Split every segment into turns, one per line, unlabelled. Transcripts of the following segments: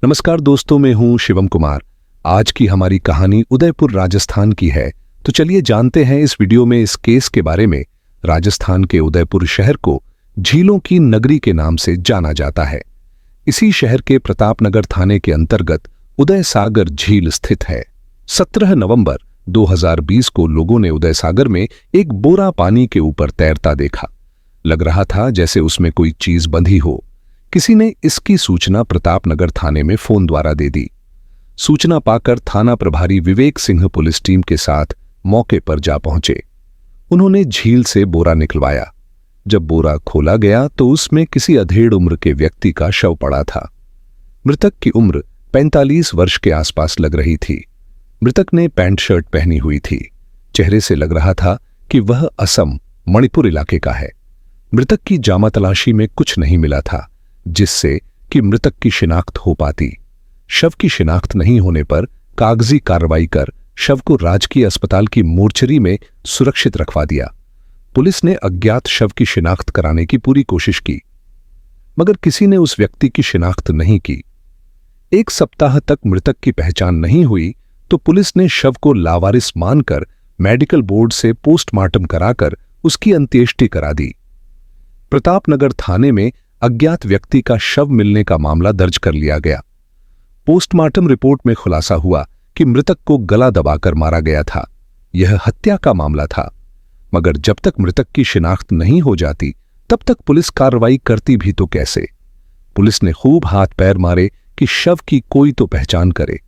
नमस्कार दोस्तों, मैं हूं शिवम कुमार। आज की हमारी कहानी उदयपुर राजस्थान की है। तो चलिए जानते हैं इस वीडियो में इस केस के बारे में। राजस्थान के उदयपुर शहर को झीलों की नगरी के नाम से जाना जाता है। इसी शहर के प्रतापनगर थाने के अंतर्गत उदय सागर झील स्थित है। 17 नवंबर 2020 को लोगों ने उदय सागर में एक बोरा पानी के ऊपर तैरता देखा। लग रहा था जैसे उसमें कोई चीज बंधी हो। किसी ने इसकी सूचना प्रतापनगर थाने में फोन द्वारा दे दी। सूचना पाकर थाना प्रभारी विवेक सिंह पुलिस टीम के साथ मौके पर जा पहुंचे। उन्होंने झील से बोरा निकलवाया। जब बोरा खोला गया तो उसमें किसी अधेड़ उम्र के व्यक्ति का शव पड़ा था। मृतक की उम्र 45 वर्ष के आसपास लग रही थी। मृतक ने पैंट शर्ट पहनी हुई थी। चेहरे से लग रहा था कि वह असम मणिपुर इलाके का है। मृतक की जामा तलाशी में कुछ नहीं मिला था जिससे कि मृतक की शिनाख्त हो पाती। शव की शिनाख्त नहीं होने पर कागजी कार्रवाई कर शव को राजकीय अस्पताल की मोर्चरी में सुरक्षित रखवा दिया। पुलिस ने अज्ञात शव की शिनाख्त कराने की पूरी कोशिश की, मगर किसी ने उस व्यक्ति की शिनाख्त नहीं की। 1 सप्ताह तक मृतक की पहचान नहीं हुई तो पुलिस ने शव को लावारिस मानकर मेडिकल बोर्ड से पोस्टमार्टम कराकर उसकी अंत्येष्टि करा दी। प्रतापनगर थाने में अज्ञात व्यक्ति का शव मिलने का मामला दर्ज कर लिया गया। पोस्टमार्टम रिपोर्ट में खुलासा हुआ कि मृतक को गला दबाकर मारा गया था। यह हत्या का मामला था, मगर जब तक मृतक की शिनाख्त नहीं हो जाती तब तक पुलिस कार्रवाई करती भी तो कैसे। पुलिस ने खूब हाथ पैर मारे कि शव की कोई तो पहचान करे,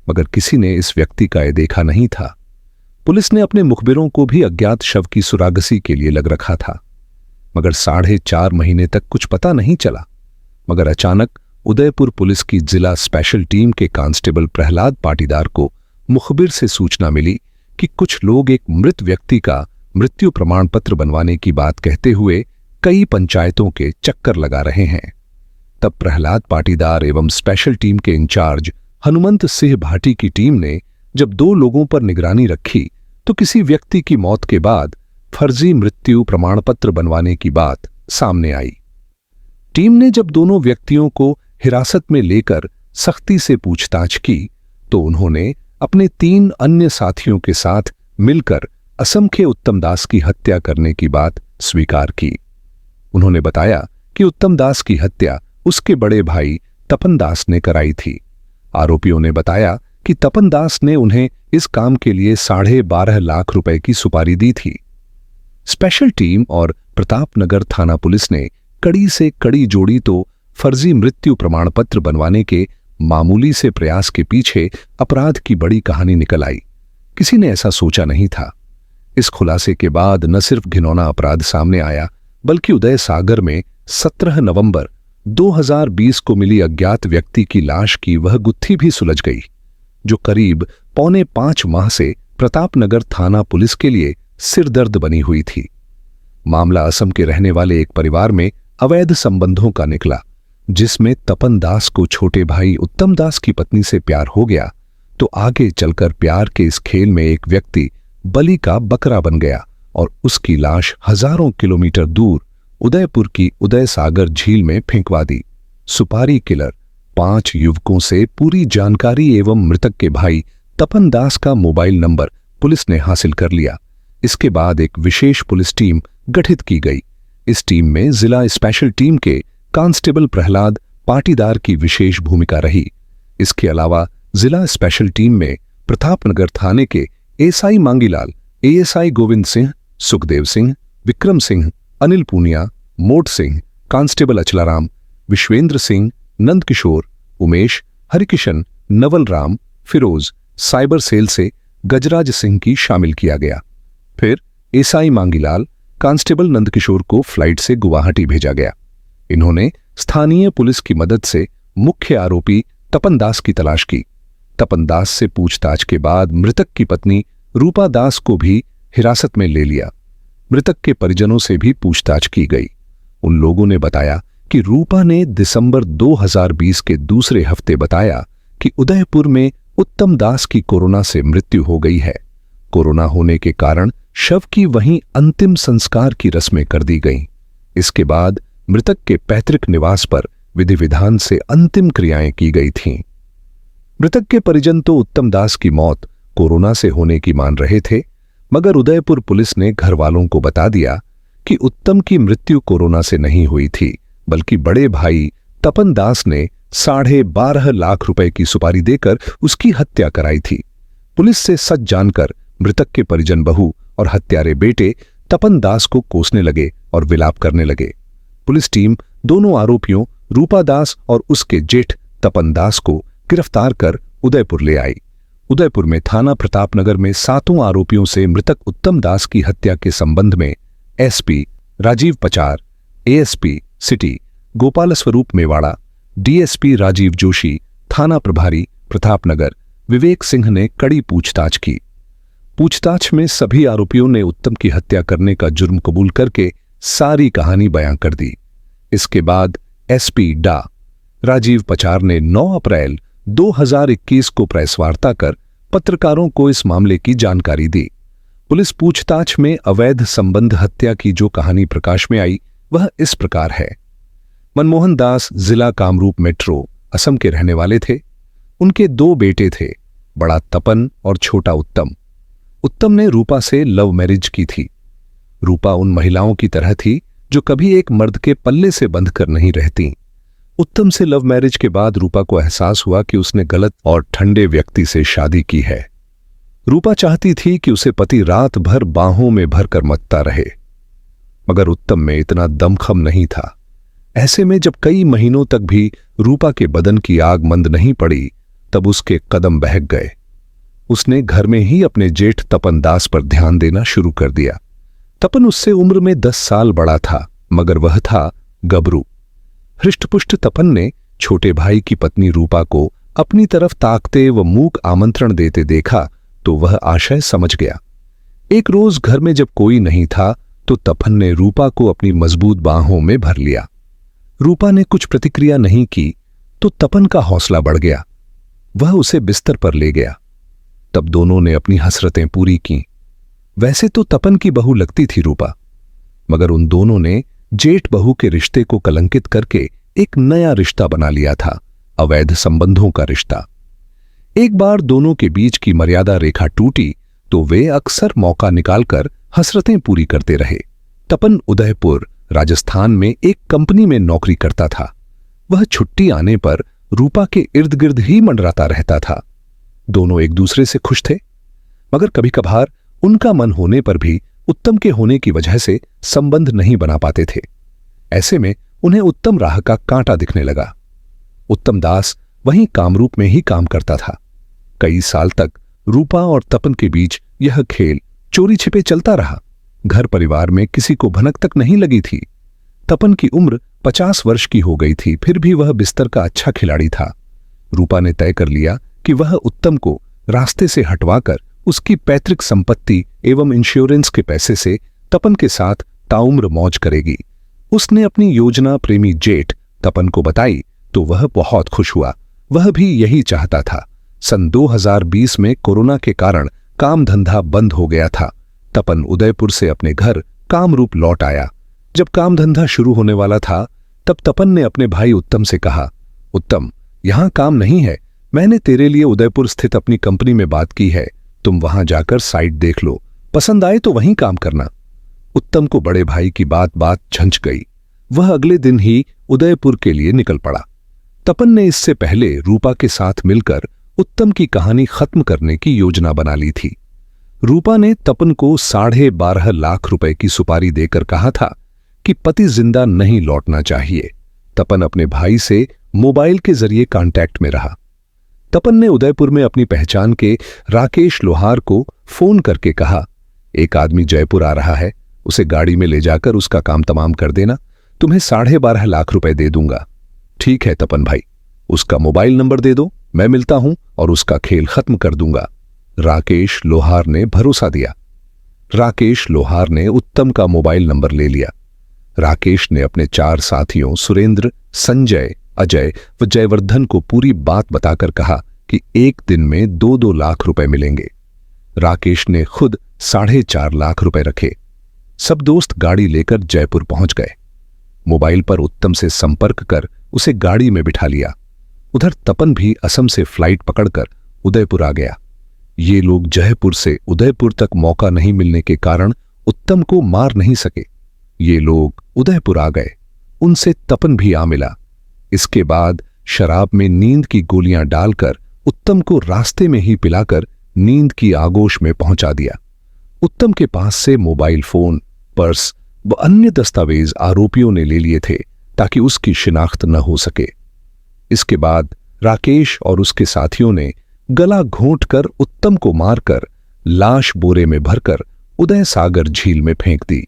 मगर किसी ने इस व्यक्ति का देखा नहीं था। पुलिस ने अपने मुखबिरों को भी अज्ञात शव की सुरागसी के लिए लग रखा था, मगर 4.5 महीने तक कुछ पता नहीं चला। मगर अचानक उदयपुर पुलिस की जिला स्पेशल टीम के कांस्टेबल प्रहलाद पाटीदार को मुखबिर से सूचना मिली कि कुछ लोग एक मृत व्यक्ति का मृत्यु प्रमाण पत्र बनवाने की बात कहते हुए कई पंचायतों के चक्कर लगा रहे हैं। तब प्रहलाद पाटीदार एवं स्पेशल टीम के इंचार्ज हनुमंत सिंह भाटी की टीम ने जब 2 लोगों पर निगरानी रखी तो किसी व्यक्ति की मौत के बाद फर्जी मृत्यु प्रमाण पत्र बनवाने की बात सामने आई। टीम ने जब दोनों व्यक्तियों को हिरासत में लेकर सख्ती से पूछताछ की तो उन्होंने अपने 3 अन्य साथियों के साथ मिलकर असम के उत्तम दास की हत्या करने की बात स्वीकार की। उन्होंने बताया कि उत्तम दास की हत्या उसके बड़े भाई तपन दास ने कराई थी। आरोपियों ने बताया कि तपन दास ने उन्हें इस काम के लिए 12.5 लाख रुपए की सुपारी दी थी। स्पेशल टीम और प्रतापनगर थाना पुलिस ने कड़ी से कड़ी जोड़ी तो फर्जी मृत्यु प्रमाण पत्र बनवाने के मामूली से प्रयास के पीछे अपराध की बड़ी कहानी निकल आई। किसी ने ऐसा सोचा नहीं था। इस खुलासे के बाद न सिर्फ घिनौना अपराध सामने आया, बल्कि उदय सागर में 17 नवंबर 2020 को मिली अज्ञात व्यक्ति की लाश की वह गुत्थी भी सुलझ गई, जो करीब 4.25 माह से प्रतापनगर थाना पुलिस के लिए सिरदर्द बनी हुई थी। मामला असम के रहने वाले एक परिवार में अवैध संबंधों का निकला, जिसमें तपन दास को छोटे भाई उत्तम दास की पत्नी से प्यार हो गया तो आगे चलकर प्यार के इस खेल में एक व्यक्ति बलि का बकरा बन गया और उसकी लाश हजारों किलोमीटर दूर उदयपुर की उदय सागर झील में फेंकवा दी। सुपारी किलर 5 युवकों से पूरी जानकारी एवं मृतक के भाई तपन दास का मोबाइल नंबर पुलिस ने हासिल कर लिया। इसके बाद एक विशेष पुलिस टीम गठित की गई। इस टीम में जिला स्पेशल टीम के कांस्टेबल प्रहलाद पाटीदार की विशेष भूमिका रही। इसके अलावा जिला स्पेशल टीम में प्रतापनगर थाने के ASI Mangilal, ASI Govind Singh, Sukhdev Singh, Vikram Singh, Anil Puniya, Mot Singh, constable Achalaram, Vishvendra Singh, Nandkishor, Umesh, Harikishan, Naval Ram, Firoz, cyber cell से गजराज सिंह की शामिल किया गया। फिर एएसआई मांगीलाल, कांस्टेबल नंदकिशोर को फ्लाइट से गुवाहाटी भेजा गया। इन्होंने स्थानीय पुलिस की मदद से मुख्य आरोपी तपन दास की तलाश की। तपन दास से पूछताछ के बाद मृतक की पत्नी रूपा दास को भी हिरासत में ले लिया। मृतक के परिजनों से भी पूछताछ की गई। उन लोगों ने बताया कि रूपा ने दिसंबर 2020 के दूसरे हफ्ते बताया कि उदयपुर में उत्तम दास की कोरोना से मृत्यु हो गई है। कोरोना होने के कारण शव की वहीं अंतिम संस्कार की रस्में कर दी गईं। इसके बाद मृतक के पैतृक निवास पर विधि विधान से अंतिम क्रियाएं की गई थीं। मृतक के परिजन तो उत्तम दास की मौत कोरोना से होने की मान रहे थे, मगर उदयपुर पुलिस ने घर वालों को बता दिया कि उत्तम की मृत्यु कोरोना से नहीं हुई थी, बल्कि बड़े भाई तपन दास ने 12.5 लाख रुपए की सुपारी देकर उसकी हत्या कराई थी। पुलिस से सच जानकर मृतक के परिजन बहू और हत्यारे बेटे तपन दास को कोसने लगे और विलाप करने लगे। पुलिस टीम दोनों आरोपियों रूपा दास और उसके जेठ तपन दास को गिरफ्तार कर उदयपुर ले आई। उदयपुर में थाना प्रतापनगर में 7 आरोपियों से मृतक उत्तम दास की हत्या के संबंध में SP Rajeev Pachar, ASP city Gopal स्वरूप मेवाड़ा, डीएसपी राजीव जोशी, थाना प्रभारी प्रतापनगर विवेक सिंह ने कड़ी पूछताछ की। पूछताछ में सभी आरोपियों ने उत्तम की हत्या करने का जुर्म कबूल करके सारी कहानी बयां कर दी। इसके बाद एसपी डा राजीव पचार ने 9 अप्रैल 2021 को प्रेस वार्ता कर पत्रकारों को इस मामले की जानकारी दी। पुलिस पूछताछ में अवैध संबंध हत्या की जो कहानी प्रकाश में आई वह इस प्रकार है। मनमोहन दास जिला कामरूप मेट्रो असम के रहने वाले थे। उनके 2 बेटे थे, बड़ा तपन और छोटा उत्तम। उत्तम ने रूपा से लव मैरिज की थी। रूपा उन महिलाओं की तरह थी जो कभी एक मर्द के पल्ले से बंधकर नहीं रहती। उत्तम से लव मैरिज के बाद रूपा को एहसास हुआ कि उसने गलत और ठंडे व्यक्ति से शादी की है। रूपा चाहती थी कि उसे पति रात भर बाहों में भरकर मत्ता रहे, मगर उत्तम में इतना दमखम नहीं था। ऐसे में जब कई महीनों तक भी रूपा के बदन की आग मंद नहीं पड़ी, तब उसके कदम बहक गए। उसने घर में ही अपने जेठ तपन दास पर ध्यान देना शुरू कर दिया। तपन उससे उम्र में 10 साल बड़ा था, मगर वह था गबरू। हृष्टपुष्ट तपन ने छोटे भाई की पत्नी रूपा को अपनी तरफ ताकते व मूक आमंत्रण देते देखा तो वह आशय समझ गया। एक रोज घर में जब कोई नहीं था तो तपन ने रूपा को अपनी मजबूत बाहों में भर लिया। रूपा ने कुछ प्रतिक्रिया नहीं की तो तपन का हौसला बढ़ गया। वह उसे बिस्तर पर ले गया। तब दोनों ने अपनी हसरतें पूरी की। वैसे तो तपन की बहू लगती थी रूपा, मगर उन दोनों ने जेठ बहू के रिश्ते को कलंकित करके एक नया रिश्ता बना लिया था, अवैध संबंधों का रिश्ता। एक बार दोनों के बीच की मर्यादा रेखा टूटी तो वे अक्सर मौका निकालकर हसरतें पूरी करते रहे। तपन उदयपुर राजस्थान में एक कंपनी में नौकरी करता था। वह छुट्टी आने पर रूपा के इर्द गिर्द ही मंडराता रहता था। दोनों एक दूसरे से खुश थे, मगर कभी कभार उनका मन होने पर भी उत्तम के होने की वजह से संबंध नहीं बना पाते थे। ऐसे में उन्हें उत्तम राह का कांटा दिखने लगा। उत्तम दास वहीं कामरूप में ही काम करता था। कई साल तक रूपा और तपन के बीच यह खेल चोरी छिपे चलता रहा। घर परिवार में किसी को भनक तक नहीं लगी थी। तपन की उम्र 50 वर्ष की हो गई थी, फिर भी वह बिस्तर का अच्छा खिलाड़ी था। रूपा ने तय कर लिया कि वह उत्तम को रास्ते से हटवाकर उसकी पैतृक संपत्ति एवं इंश्योरेंस के पैसे से तपन के साथ ताउम्र मौज करेगी। उसने अपनी योजना प्रेमी जेठ तपन को बताई तो वह बहुत खुश हुआ। वह भी यही चाहता था। सन 2020 में कोरोना के कारण काम धंधा बंद हो गया था। तपन उदयपुर से अपने घर कामरूप लौट आया। जब काम धंधा शुरू होने वाला था तब तपन ने अपने भाई उत्तम से कहा, उत्तम, यहां काम नहीं है। मैंने तेरे लिए उदयपुर स्थित अपनी कंपनी में बात की है। तुम वहां जाकर साइट देख लो, पसंद आए तो वहीं काम करना। उत्तम को बड़े भाई की बात झंझ गई। वह अगले दिन ही उदयपुर के लिए निकल पड़ा। तपन ने इससे पहले रूपा के साथ मिलकर उत्तम की कहानी खत्म करने की योजना बना ली थी। रूपा ने तपन को 12.5 लाख रुपए की सुपारी देकर कहा था कि पति जिंदा नहीं लौटना चाहिए। तपन अपने भाई से मोबाइल के जरिए कांटेक्ट में रहा। तपन ने उदयपुर में अपनी पहचान के राकेश लोहार को फोन करके कहा, एक आदमी जयपुर आ रहा है, उसे गाड़ी में ले जाकर उसका काम तमाम कर देना, तुम्हें 12.5 लाख रुपए दे दूंगा। ठीक है तपन भाई, उसका मोबाइल नंबर दे दो, मैं मिलता हूं और उसका खेल खत्म कर दूंगा। राकेश लोहार ने भरोसा दिया। राकेश लोहार ने उत्तम का मोबाइल नंबर ले लिया। राकेश ने अपने 4 साथियों सुरेंद्र, संजय, अजय व जयवर्धन को पूरी बात बताकर कहा कि एक दिन में 2-2 लाख रुपए मिलेंगे। राकेश ने खुद 4.5 लाख रुपए रखे। सब दोस्त गाड़ी लेकर जयपुर पहुंच गए। मोबाइल पर उत्तम से संपर्क कर उसे गाड़ी में बिठा लिया। उधर तपन भी असम से फ्लाइट पकड़कर उदयपुर आ गया। ये लोग जयपुर से उदयपुर तक मौका नहीं मिलने के कारण उत्तम को मार नहीं सके। ये लोग उदयपुर आ गए, उनसे तपन भी आ मिला। इसके बाद शराब में नींद की गोलियां डालकर उत्तम को रास्ते में ही पिलाकर नींद की आगोश में पहुंचा दिया। उत्तम के पास से मोबाइल फोन, पर्स व अन्य दस्तावेज आरोपियों ने ले लिए थे ताकि उसकी शिनाख्त न हो सके। इसके बाद राकेश और उसके साथियों ने गला घोंटकर उत्तम को मारकर लाश बोरे में भरकर उदय सागर झील में फेंक दी।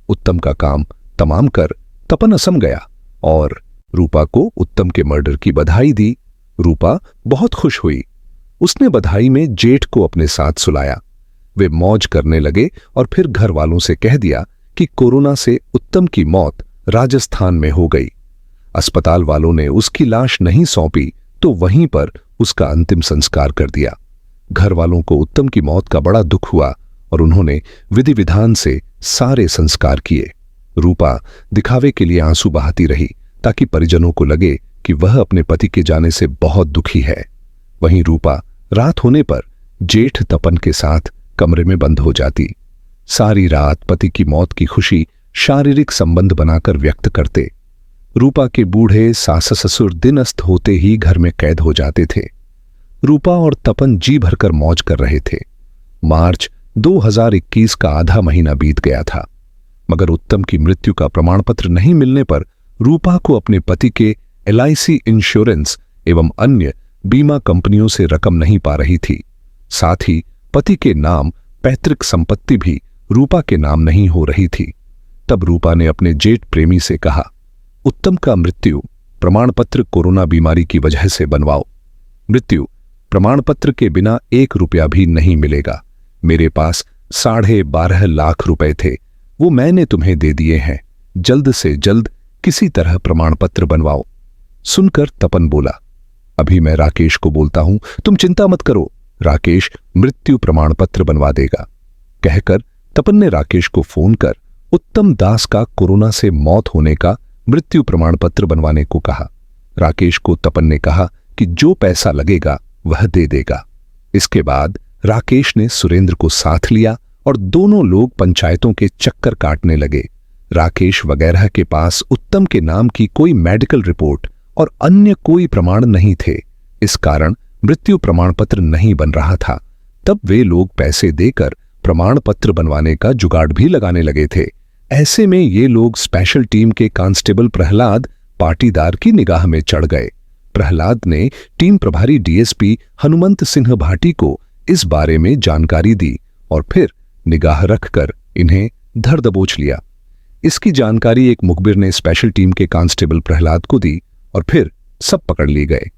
उत्तम का काम तमाम कर तपन असम गया और रूपा को उत्तम के मर्डर की बधाई दी। रूपा बहुत खुश हुई। उसने बधाई में जेठ को अपने साथ सुलाया। वे मौज करने लगे और फिर घर वालों से कह दिया कि कोरोना से उत्तम की मौत राजस्थान में हो गई। अस्पताल वालों ने उसकी लाश नहीं सौंपी तो वहीं पर उसका अंतिम संस्कार कर दिया। घर वालों को उत्तम की मौत का बड़ा दुख हुआ और उन्होंने विधि विधान से सारे संस्कार किए। रूपा दिखावे के लिए आंसू बहाती रही ताकि परिजनों को लगे कि वह अपने पति के जाने से बहुत दुखी है। वहीं रूपा रात होने पर जेठ तपन के साथ कमरे में बंद हो जाती। सारी रात पति की मौत की खुशी शारीरिक संबंध बनाकर व्यक्त करते। रूपा के बूढ़े सास ससुर दिन अस्त होते ही घर में कैद हो जाते थे। रूपा और तपन जी भरकर मौज कर रहे थे। मार्च 2021 का आधा महीना बीत गया था, मगर उत्तम की मृत्यु का प्रमाण पत्र नहीं मिलने पर रूपा को अपने पति के LIC इंश्योरेंस एवं अन्य बीमा कंपनियों से रकम नहीं पा रही थी। साथ ही पति के नाम पैतृक संपत्ति भी रूपा के नाम नहीं हो रही थी। तब रूपा ने अपने जेठ प्रेमी से कहा, उत्तम का मृत्यु प्रमाण पत्र कोरोना बीमारी की वजह से बनवाओ। मृत्यु प्रमाण पत्र के बिना 1 रुपया भी नहीं मिलेगा। मेरे पास 12.5 लाख रुपए थे, वो मैंने तुम्हें दे दिए हैं। जल्द से जल्द किसी तरह प्रमाण पत्र बनवाओ। सुनकर तपन बोला, अभी मैं राकेश को बोलता हूं, तुम चिंता मत करो, राकेश मृत्यु प्रमाण पत्र बनवा देगा। कहकर तपन ने राकेश को फोन कर उत्तम दास का कोरोना से मौत होने का मृत्यु प्रमाण पत्र बनवाने को कहा। राकेश को तपन ने कहा कि जो पैसा लगेगा वह दे देगा। इसके बाद राकेश ने सुरेंद्र को साथ लिया और दोनों लोग पंचायतों के चक्कर काटने लगे। राकेश वगैरह के पास उत्तम के नाम की कोई मेडिकल रिपोर्ट और अन्य कोई प्रमाण नहीं थे। इस कारण मृत्यु प्रमाण पत्र नहीं बन रहा था। तब वे लोग पैसे देकर प्रमाण पत्र बनवाने का जुगाड़ भी लगाने लगे थे। ऐसे में ये लोग स्पेशल टीम के कांस्टेबल प्रहलाद पाटीदार की निगाह में चढ़ गए। प्रहलाद ने टीम प्रभारी DSP हनुमंत सिंह भाटी को इस बारे में जानकारी दी और फिर निगाह रखकर इन्हें धर दबोच लिया। इसकी जानकारी एक मुखबिर ने स्पेशल टीम के कांस्टेबल प्रहलाद को दी और फिर सब पकड़ लिए गए।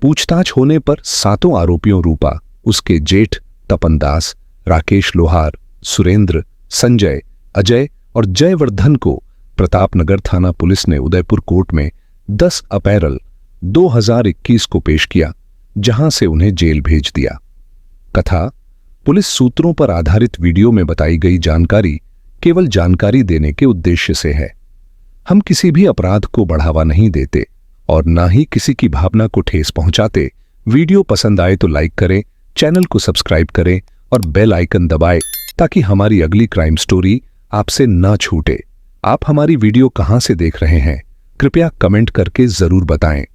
पूछताछ होने पर 7 आरोपियों रूपा, उसके जेठ तपन दास, राकेश लोहार, सुरेंद्र, संजय, अजय और जयवर्धन को प्रतापनगर थाना पुलिस ने उदयपुर कोर्ट में 10 अप्रैल 2021 को पेश किया, जहां से उन्हें जेल भेज दिया। कथा पुलिस सूत्रों पर आधारित वीडियो में बताई गई जानकारी केवल जानकारी देने के उद्देश्य से है। हम किसी भी अपराध को बढ़ावा नहीं देते और ना ही किसी की भावना को ठेस पहुंचाते। वीडियो पसंद आए तो लाइक करें, चैनल को सब्सक्राइब करें और बेल आइकन दबाएं ताकि हमारी अगली क्राइम स्टोरी आपसे ना छूटे। आप हमारी वीडियो कहां से देख रहे हैं, कृपया कमेंट करके जरूर बताएं।